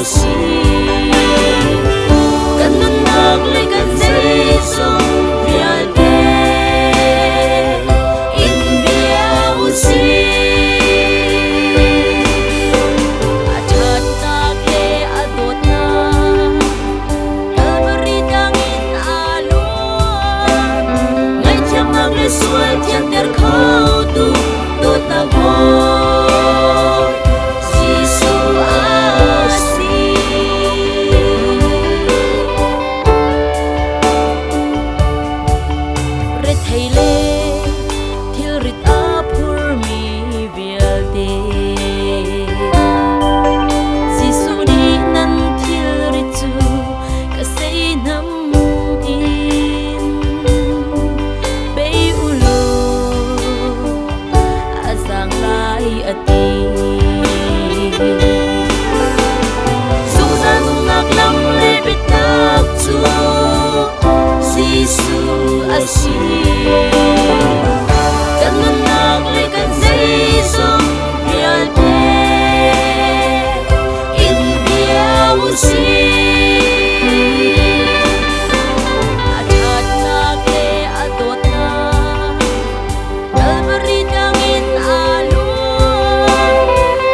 asi kan nun naglay kan Jesu vialde in via usi athat nagle adot na kalbari dangin alo ngay cham nagle sual tiang ter khau tu tot na ho asi kan nun naglay kan Jesu vialde in via usi athat nagle adot na kalbari dangin alo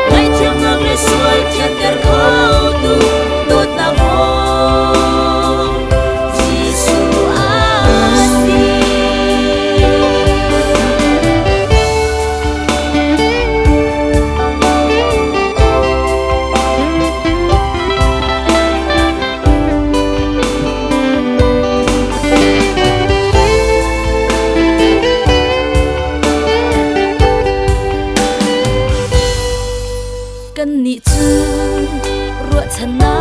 ngay cham nagle sual tiang ter khau tu tot na ho kan ni chu ruột chân na